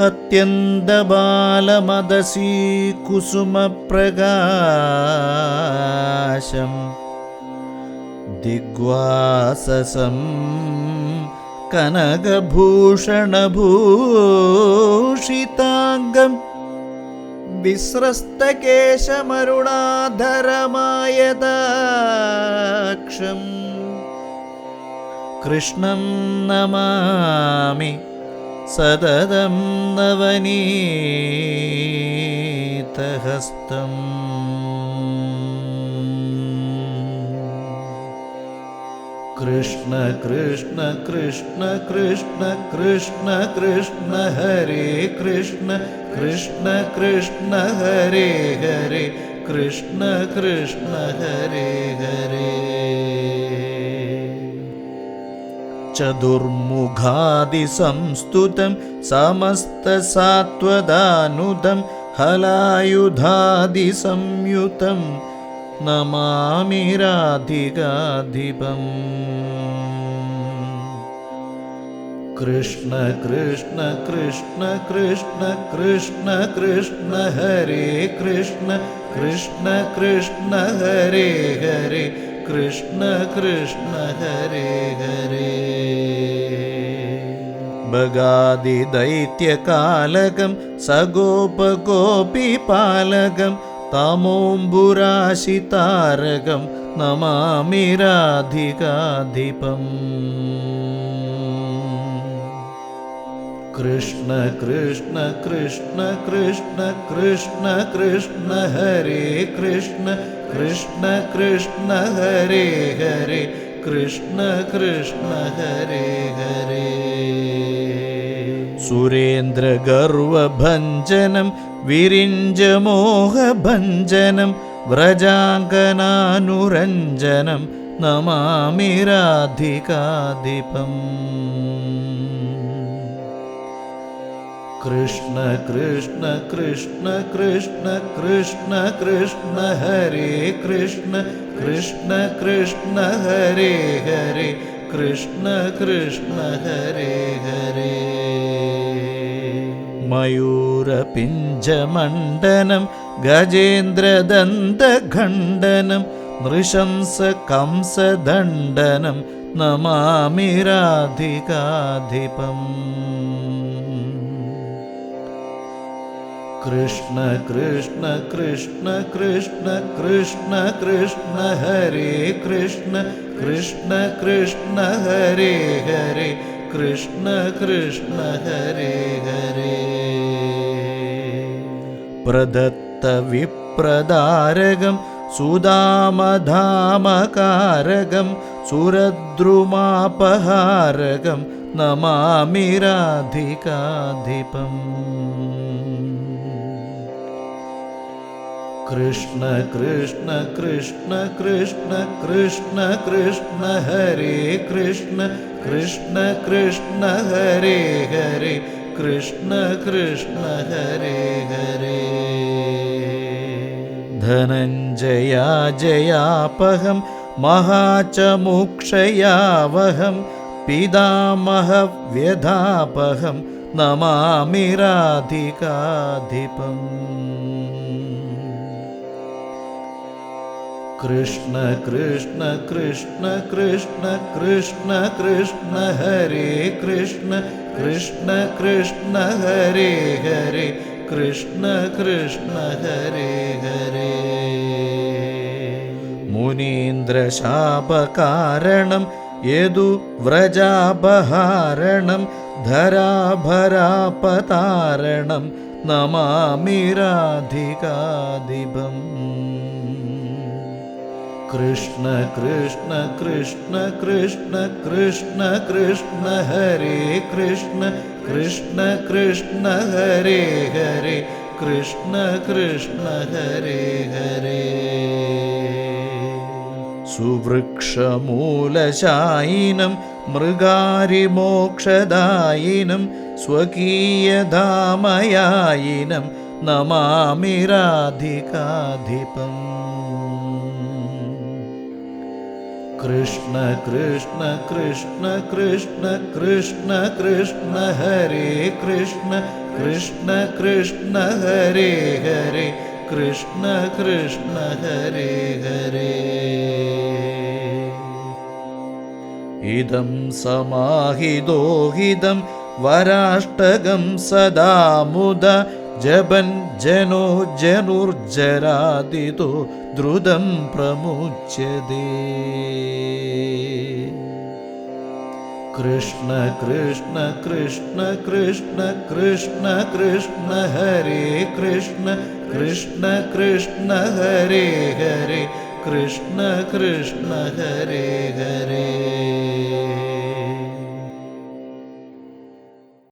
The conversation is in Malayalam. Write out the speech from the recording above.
അത്യന്തബാലമദസീ കുസുമപ്രകാശം ദിഗ്വാസസം കനകഭൂഷണഭൂഷിതാംഗം വിസ്രസ്തകേശമരുണാധരമായതാക്ഷം കൃഷ്ണം നമാമി സതതം നവനീതഹസ്തം. കൃഷ്ണ കൃഷ്ണ കൃഷ്ണ കൃഷ്ണ കൃഷ്ണ കൃഷ്ണ ഹരേ കൃഷ്ണ കൃഷ്ണ കൃഷ്ണ ഹരേ ഹരേ കൃഷ്ണ കൃഷ്ണ ഹരേ ഹരേ. ചതുർമുഖാദിസംസ്തുതം സമസ്തസാത്വദാനുദം ഹലായുധാദിസംയുതം നമാമി രാധികാധിപം. കൃഷ്ണ കൃഷ്ണ കൃഷ്ണ കൃഷ്ണ കൃഷ്ണ കൃഷ്ണ ഹരേ കൃഷ്ണ കൃഷ്ണ കൃഷ്ണ ഹരേ ഹരേ കൃഷ്ണ കൃഷ്ണ ഹരേ ഹരേ. ഭഗാദിദൈത്യകാലകം സഗോപഗോപിപാലകം തമോംബുരാശിതാരകം നമാമി രാധികാധിപം. കൃഷ്ണ കൃഷ്ണ കൃഷ്ണ കൃഷ്ണ കൃഷ്ണ കൃഷ്ണ ഹരേ കൃഷ്ണ കൃഷ്ണ കൃഷ്ണ ഹരേ ഹരേ കൃഷ്ണ കൃഷ്ണ ഹരേ ഹരേ. സുരേന്ദ്രഗർവഭഞ്ജനം വിരിഞ്ചമോഹഭഞ്ജനം വ്രജാംഗനാനുരഞ്ജനം നമാമി രാധികാധിപം. കൃഷ്ണ കൃഷ്ണ കൃഷ്ണ കൃഷ്ണ കൃഷ്ണ കൃഷ്ണ ഹരേ കൃഷ്ണ കൃഷ്ണ കൃഷ്ണ ഹരേ ഹരേ കൃഷ്ണ കൃഷ്ണ ഹരേ ഹരേ. മയൂരപിഞ്ചമണ്ഡനം ഗജേന്ദ്രദന്തഖണ്ഡനം നൃശംസകംസദണ്ഡനം നമാമി രാധികാധിപം. കൃഷ്ണ കൃഷ്ണ കൃഷ്ണ കൃഷ്ണ കൃഷ്ണ കൃഷ്ണ ഹരേ കൃഷ്ണ കൃഷ്ണ കൃഷ്ണ ഹരേ ഹരേ കൃഷ്ണ കൃഷ്ണ ഹരേ ഹരേ. പ്രദത്ത വിപ്രദാരകം സുധാമധാമകാരകം സുരദ്രുമാപഹാരകം നമാമി രാധികാധിപം. കൃഷ്ണ കൃഷ്ണ കൃഷ്ണ കൃഷ്ണ കൃഷ്ണ കൃഷ്ണ ഹരേ കൃഷ്ണ കൃഷ്ണ കൃഷ്ണ ഹരേ ഹരേ കൃഷ്ണ കൃഷ്ണ ഹരേ ഹരേ. ധനഞ്ജയാജയാപഹം മഹാചമൂക്ഷയാവഹം പിതാമഹവ്യധാപഹം നമാമി രാധികാധിപം. കൃഷ്ണ കൃഷ്ണ കൃഷ്ണ കൃഷ്ണ കൃഷ്ണ കൃഷ്ണ ഹരേ കൃഷ്ണ കൃഷ്ണ കൃഷ്ണ ഹരേ ഹരേ കൃഷ്ണ കൃഷ്ണ ഹരേ ഹരേ. മുനീന്ദ്രശാപകാരണം യദുവ്രജാപഹാരണം ധരാഭരാപതാരണം നമാമി രാധികാധിപം. കൃഷ്ണ കൃഷ്ണ കൃഷ്ണ കൃഷ്ണ കൃഷ്ണ കൃഷ്ണ ഹരേ കൃഷ്ണ കൃഷ്ണ കൃഷ്ണ ഹരേ ഹരേ കൃഷ്ണ കൃഷ്ണ ഹരേ ഹരേ. സുവൃക്ഷമൂലശായിനം മൃഗാരിമോക്ഷദായിനം സ്വകീയധാമയായിനം നമാമി രാധികാധിപം. കൃഷ്ണ കൃഷ്ണ കൃഷ്ണ കൃഷ്ണ കൃഷ്ണ കൃഷ്ണ ഹരേ കൃഷ്ണ കൃഷ്ണ കൃഷ്ണ ഹരേ ഹരേ കൃഷ്ണ കൃഷ്ണ ഹരേ ഹരേ. ഇദം സമാഹിതോഹിതം വരാഷ്ടകം സദാ മുദ ജപൻ ജനോ ജനുർജരാദിതോ ദ്രുതം പ്രമുച്യതേ. കൃഷ്ണ കൃഷ്ണ കൃഷ്ണ കൃഷ്ണ കൃഷ്ണ കൃഷ്ണ ഹരേ കൃഷ്ണ കൃഷ്ണ കൃഷ്ണ ഹരേ ഹരേ കൃഷ്ണ കൃഷ്ണ ഹരേ ഹരേ.